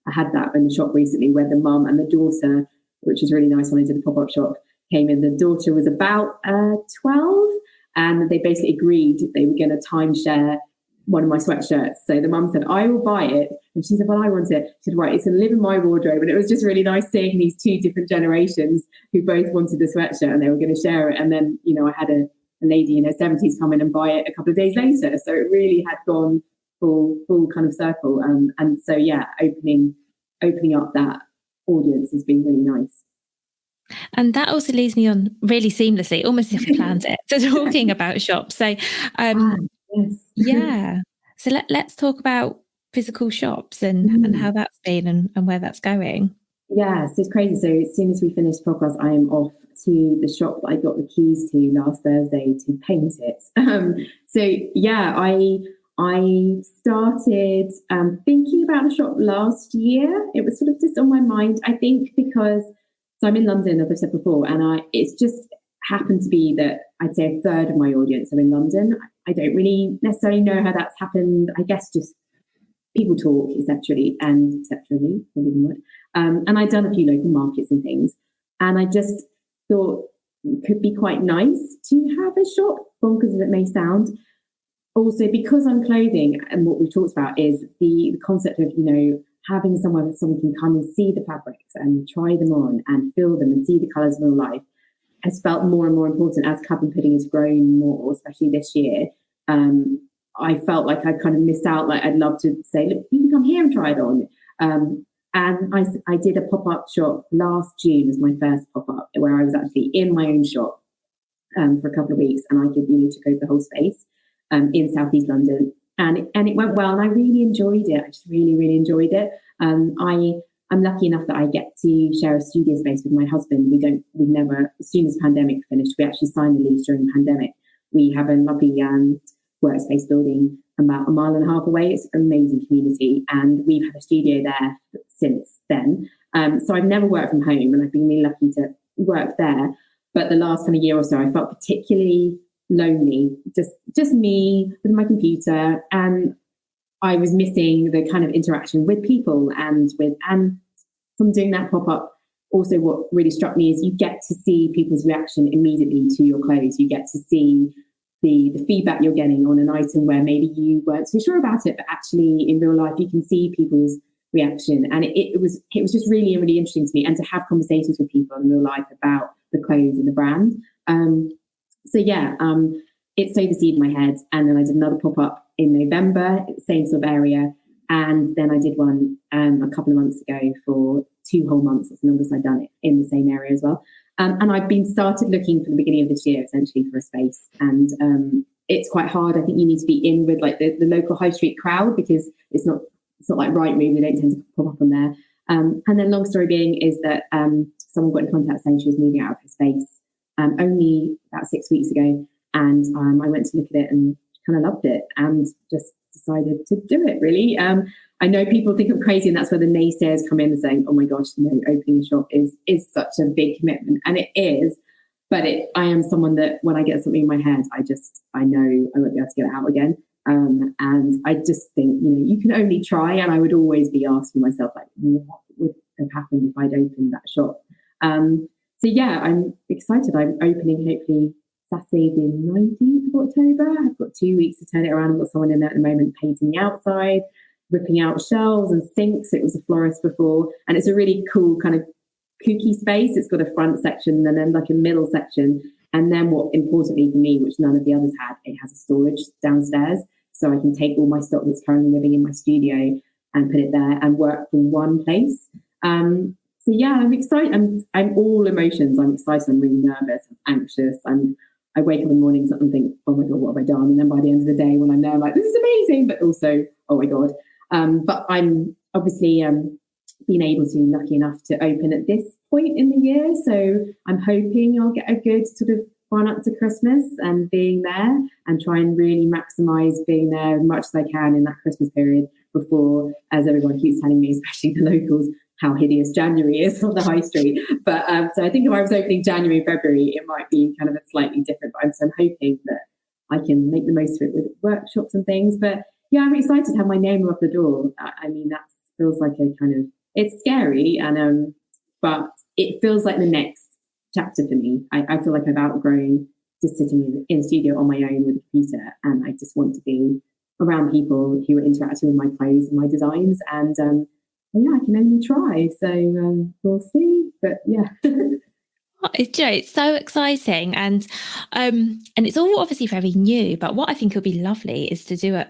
I had that in the shop recently where the mum and the daughter, which was really nice when I did the pop-up shop, came in. The daughter was about 12, and they basically agreed they were going to timeshare one of my sweatshirts. So the mum said, I will buy it. And she said, well, I want it. She said, right, it's going to live in my wardrobe. And it was just really nice seeing these two different generations who both wanted the sweatshirt and they were going to share it. And then, I had a lady in her 70s come in and buy it a couple of days later. So it really had gone full kind of circle. And so, yeah, opening up that audience has been really nice. And that also leads me on really seamlessly, almost as if we planned it, to talking about shops. So, yes. Yeah. So let's talk about physical shops and how that's been and where that's going. Yeah, so it's crazy. So as soon as we finish the podcast, I am off to the shop that I got the keys to last Thursday to paint it. So yeah, I started thinking about the shop last year. It was sort of just on my mind, I think, because I'm in London, as I've said before, and it's just happened to be that I'd say a third of my audience are in London. I don't really necessarily know how that's happened. I guess just people talk, etc. And I'd done a few local markets and things, and I just thought it could be quite nice to have a shop, bonkers as it may sound. Also, because I'm clothing, and what we've talked about is the concept of, having somewhere that someone can come and see the fabrics and try them on and feel them and see the colours in real life has felt more and more important as Cub and Pudding has grown more, especially this year. I felt like I'd kind of missed out. Like I'd love to say, look, you can come here and try it on. And I did a pop-up shop last June as my first pop-up, where I was actually in my own shop for a couple of weeks, and I took over the whole space in Southeast London. And it went well, and I really enjoyed it. I just really, really enjoyed it. I'm lucky enough that I get to share a studio space with my husband. We've never, as soon as the pandemic finished, we actually signed the lease during the pandemic. We have a lovely workspace building about a mile and a half away. It's an amazing community, and we've had a studio there since then. So I've never worked from home, and I've been really lucky to work there. But the last kind of year or so, I felt particularly lonely, just me with my computer, and I was missing the kind of interaction with people and from doing that pop-up. Also, what really struck me is you get to see people's reaction immediately to your clothes. You get to see the feedback you're getting on an item where maybe you weren't so sure about it, but actually in real life you can see people's reaction. And it was just really, really interesting to me, and to have conversations with people in real life about the clothes and the brand. So yeah, it sowed the seed in my head, and then I did another pop-up in November, same sort of area, and then I did one a couple of months ago for 2 whole months. It's the longest I've done it in the same area as well. And I've been started looking from the beginning of this year, essentially, for a space, and it's quite hard. I think you need to be in with like the local high street crowd, because it's not like Rightmove. They don't tend to pop up on there. And then long story being is that someone got in contact saying she was moving out of her space only about 6 weeks ago, and I went to look at it and kind of loved it, and just decided to do it, really. I know people think I'm crazy, and that's where the naysayers come in, saying, oh my gosh, opening a shop is such a big commitment, and it is. But I am someone that when I get something in my head, I know I won't be able to get it out again. And I just think, you can only try, and I would always be asking myself, like, what would have happened if I'd opened that shop? So yeah, I'm excited. I'm opening hopefully Saturday the 19th of October. I've got 2 weeks to turn it around. I've got someone in there at the moment painting the outside, ripping out shelves and sinks. It was a florist before, and it's a really cool kind of kooky space. It's got a front section and then like a middle section, and then what importantly for me, which none of the others had, it has a storage downstairs, so I can take all my stock that's currently living in my studio and put it there and work from one place. So yeah, I'm excited. I'm all emotions. I'm excited. I'm really nervous. I'm anxious. I wake up in the mornings and think, oh my God, what have I done? And then by the end of the day, when I'm there, I'm like, this is amazing, but also, oh my God. But I'm obviously been able to, lucky enough to open at this point in the year. So I'm hoping I'll get a good sort of run up to Christmas and being there, and try and really maximise being there as much as I can in that Christmas period before, as everyone keeps telling me, especially the locals, how hideous January is on the high street. But so I think if I was opening January, February, it might be kind of a slightly different vibe. So I'm hoping that I can make the most of it with workshops and things. But yeah, I'm excited to have my name up the door. I mean, that feels like a kind of, it's scary, and but it feels like the next chapter for me. I feel like I've outgrown just sitting in a studio on my own with a computer, and I just want to be around people who are interacting with my clothes and my designs. And yeah, I can only try. So we'll see. But yeah. It's so exciting, and it's all obviously very new. But what I think would be lovely is to do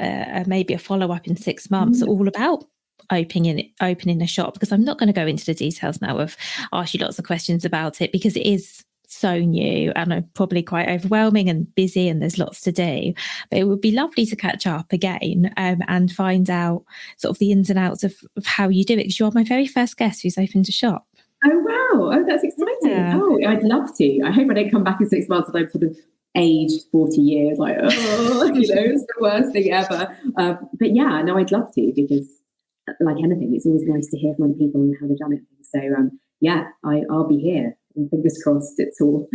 maybe a follow up in 6 months, all about opening a shop. Because I'm not going to go into the details now of ask you lots of questions about it, because it is so new and probably quite overwhelming and busy, and there's lots to do. But it would be lovely to catch up again and find out sort of the ins and outs of how you do it. Because you're my very first guest who's opened a shop. Oh, wow. Oh, that's exciting. Yeah. Oh, I'd love to. I hope I don't come back in 6 months and I'm sort of aged 40 years, like, oh, it's the worst thing ever. But yeah, no, I'd love to, because like anything, it's always nice to hear from other people and how they've done it. So yeah, I'll be here. And fingers crossed it's all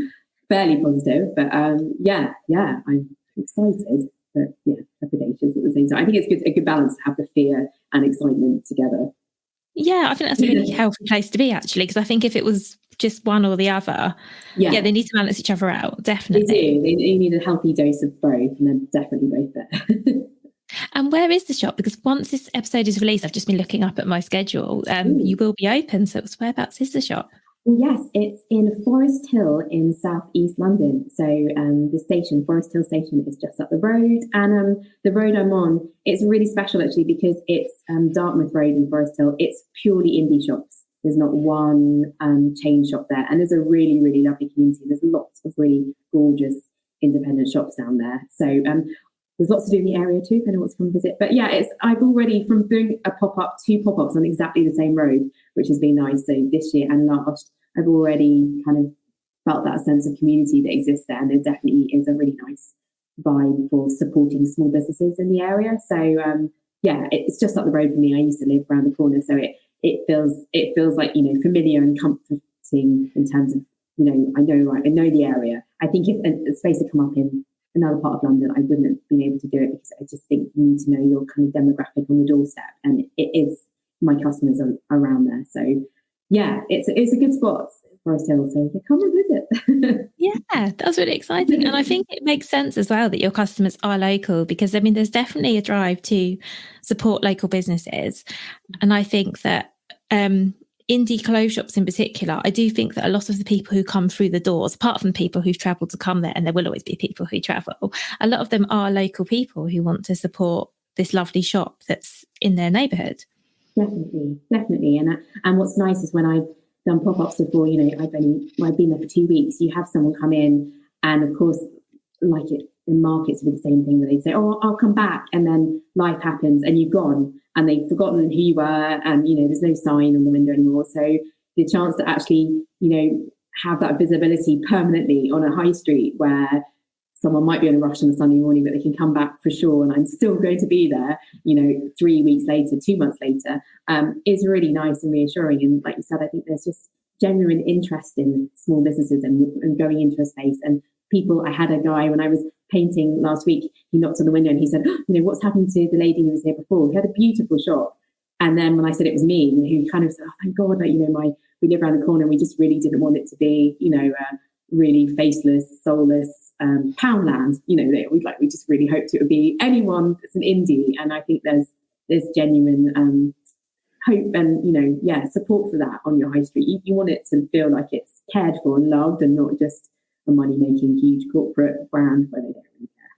fairly positive. But yeah, I'm excited. But yeah, trepidatious at the same time. I think it's a good balance to have the fear and excitement together. Yeah, I think that's a really healthy place to be, actually, because I think if it was just one or the other, they need to balance each other out, definitely. They do. They need a healthy dose of both, and they're definitely both there. And where is the shop? Because once this episode is released, I've just been looking up at my schedule, you will be open. So whereabouts is the shop? Well, yes, it's in Forest Hill in South East London. So the station, Forest Hill Station, is just up the road. And the road I'm on, it's really special actually, because it's Dartmouth Road in Forest Hill. It's purely indie shops. There's not one chain shop there. And there's a really, really lovely community. There's lots of really gorgeous independent shops down there. So there's lots to do in the area too, if anyone wants to come visit. But yeah, I've already, from doing a pop-up, 2 pop-ups on exactly the same road, which has been nice. So this year and last, I've already kind of felt that sense of community that exists there. And there definitely is a really nice vibe for supporting small businesses in the area. So yeah, it's just up the road from me. I used to live around the corner. So it feels like, familiar and comforting in terms of, I know the area. I think if a space had come up in another part of London, I wouldn't have been able to do it, because I just think you need to know your kind of demographic on the doorstep, and it is my customers are around there. So yeah, it's a good spot, Forest Hill. So come and visit. Yeah, that's really exciting. And I think it makes sense as well that your customers are local, because I mean, there's definitely a drive to support local businesses. And I think that indie clothes shops in particular, I do think that a lot of the people who come through the doors, apart from people who've travelled to come there, and there will always be people who travel, a lot of them are local people who want to support this lovely shop that's in their neighbourhood. Definitely. And what's nice is when I've done pop-ups before, I've been there for 2 weeks, you have someone come in, and of course, like it in markets with the same thing, where they say, oh, I'll come back, and then life happens and you've gone, and they've forgotten who you were, and there's no sign on the window anymore. So the chance to actually have that visibility permanently on a high street, where someone might be on a rush on a Sunday morning, but they can come back for sure, and I'm still going to be there 3 weeks later, 2 months later, is really nice and reassuring. And like you said, I think there's just genuine interest in small businesses and going into a space. And people, I had a guy when I was painting last week, he knocked on the window and he said, what's happened to the lady who was here before? He had a beautiful shop. And then when I said it was me, he kind of said, oh, thank God, we live around the corner. We just really didn't want it to be, really faceless, soulless Poundland. We just really hoped it would be anyone that's an indie. And I think there's genuine hope and, support for that on your high street. You want it to feel like it's cared for and loved, and not just a money-making huge corporate brand where they don't really care.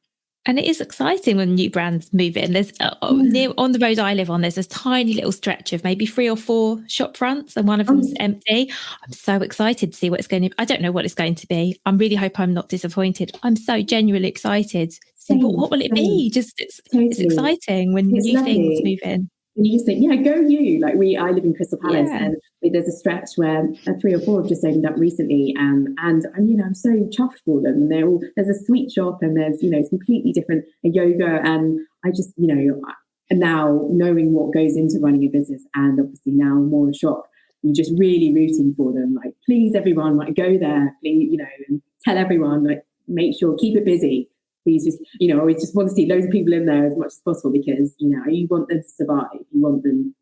And it is exciting when new brands move in. There's near on the road I live on, there's this tiny little stretch of maybe 3 or 4 shop fronts, and one of them's empty. I'm so excited to see what it's going to be. I don't know what it's going to be. I really hope I'm not disappointed. I'm so genuinely excited. What will it be? Just it's exciting when new things move in. And you just think, yeah, go you. Like I live in Crystal Palace, Yeah. and there's a stretch where 3 or 4 have just opened up recently, and I'm so chuffed for them. And there's a sweet shop, and there's it's completely different yoga, and I just and now knowing what goes into running a business, and obviously now more a shop, you're just really rooting for them. Like, please, everyone, like go there, please, and tell everyone, like, make sure, keep it busy. Please just, always just want to see loads of people in there as much as possible, because, you want them to survive. You want them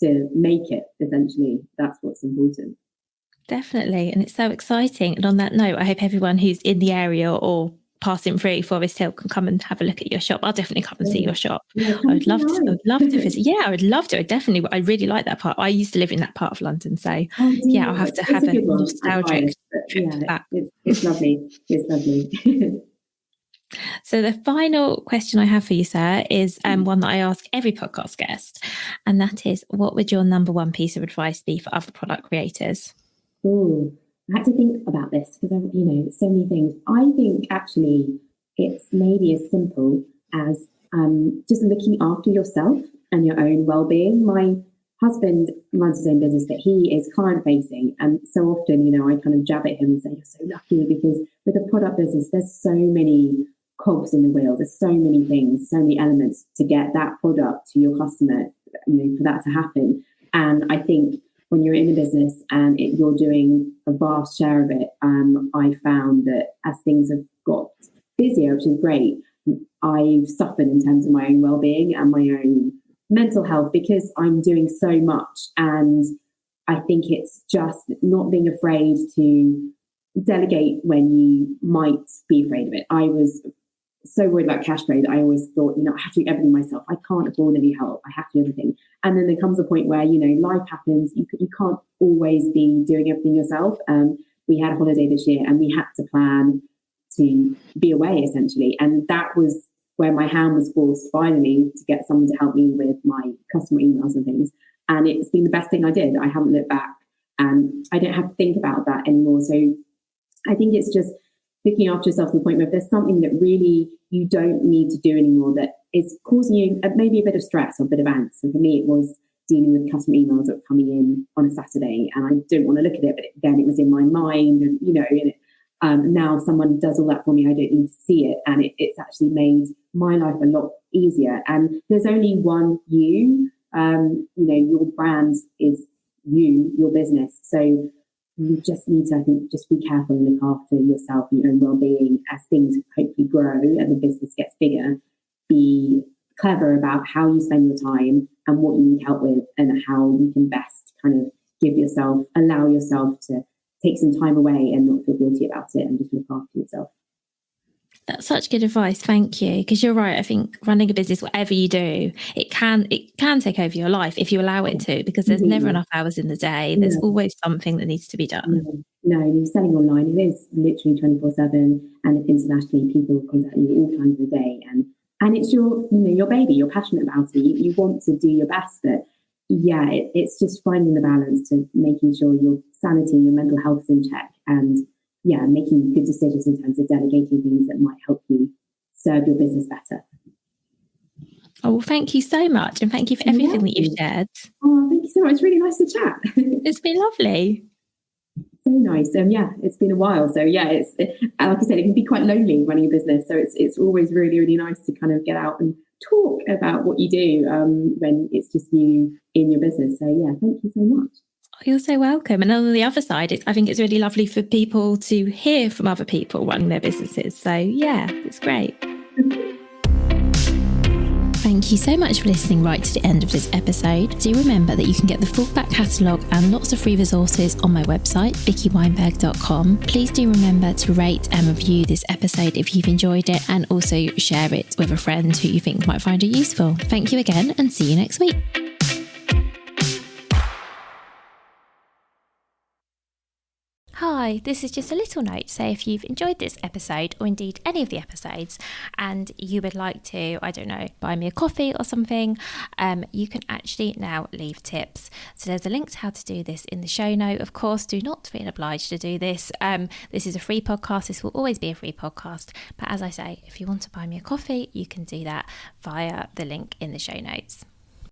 to make it, essentially. That's what's important. Definitely. And it's so exciting. And on that note, I hope everyone who's in the area or passing through Forest Hill can come and have a look at your shop. I'll definitely come and see your shop. Yeah, I would love to visit. Yeah, I would love to. I really like that part. I used to live in that part of London. So yeah, I'll have to have a nostalgic trip back. It's lovely. It's lovely. So the final question I have for you, Sarah, is one that I ask every podcast guest. And that is, what would your number one piece of advice be for other product creators? Oh, I had to think about this because, so many things. I think actually it's maybe as simple as just looking after yourself and your own well-being. My husband runs his own business, but he is client-facing. And so often, I kind of jab at him and say, you're so lucky, because with a product business, there's so many cogs in the wheel. There's so many things, so many elements to get that product to your customer, for that to happen. And I think when you're in a business and you're doing a vast share of it, I found that as things have got busier, which is great, I've suffered in terms of my own well-being and my own mental health, because I'm doing so much. And I think it's just not being afraid to delegate when you might be afraid of it. I was so worried about cash flow that I always thought, I have to do everything myself. I can't afford any help. I have to do everything. And then there comes a point where, life happens. You can't always be doing everything yourself. We had a holiday this year and we had to plan to be away, essentially. And that was where my hand was forced finally to get someone to help me with my customer emails and things. And it's been the best thing I did. I haven't looked back, and I don't have to think about that anymore. So I think it's just looking after yourself to the point where if there's something that really you don't need to do anymore that is causing you maybe a bit of stress or a bit of angst. And for me, it was dealing with customer emails that were coming in on a Saturday, and I didn't want to look at it, but then it was in my mind, and now someone does all that for me. I don't need to see it, and it's actually made my life a lot easier. And there's only one you. Your brand is you, your business. So you just need to, I think, just be careful and look after yourself and your own well-being as things hopefully grow and the business gets bigger. Be clever about how you spend your time and what you need help with, and how you can best kind of allow yourself to take some time away and not feel guilty about it, and just look after yourself. That's such good advice. Thank you. Because you're right. I think running a business, whatever you do, it can take over your life if you allow it to, because there's never enough hours in the day. There's always something that needs to be done. No, you're selling online. It is literally 24/7, and internationally people contact you all times of the day. And it's your baby. You're passionate about it. You want to do your best, but yeah, it's just finding the balance to making sure your sanity, your mental health is in check, and making good decisions in terms of delegating things that might help you serve your business better. Oh, well, thank you so much. And thank you for everything that you've shared. Oh, thank you so much. It's really nice to chat. It's been lovely. So nice. It's been a while. So it's like I said, it can be quite lonely running a business. So it's always really, really nice to kind of get out and talk about what you do when it's just you in your business. So thank you so much. You're so welcome. And on the other side, I think it's really lovely for people to hear from other people running their businesses. So it's great. Thank you so much for listening right to the end of this episode. Do remember that you can get the full back catalogue and lots of free resources on my website, vickyweinberg.com. Please do remember to rate and review this episode if you've enjoyed it, and also share it with a friend who you think might find it useful. Thank you again, and see you next week. Hi, this is just a little note to say if you've enjoyed this episode, or indeed any of the episodes, and you would like to, buy me a coffee or something, you can actually now leave tips. So there's a link to how to do this in the show note. Of course, do not feel obliged to do this. This is a free podcast. This will always be a free podcast. But as I say, if you want to buy me a coffee, you can do that via the link in the show notes.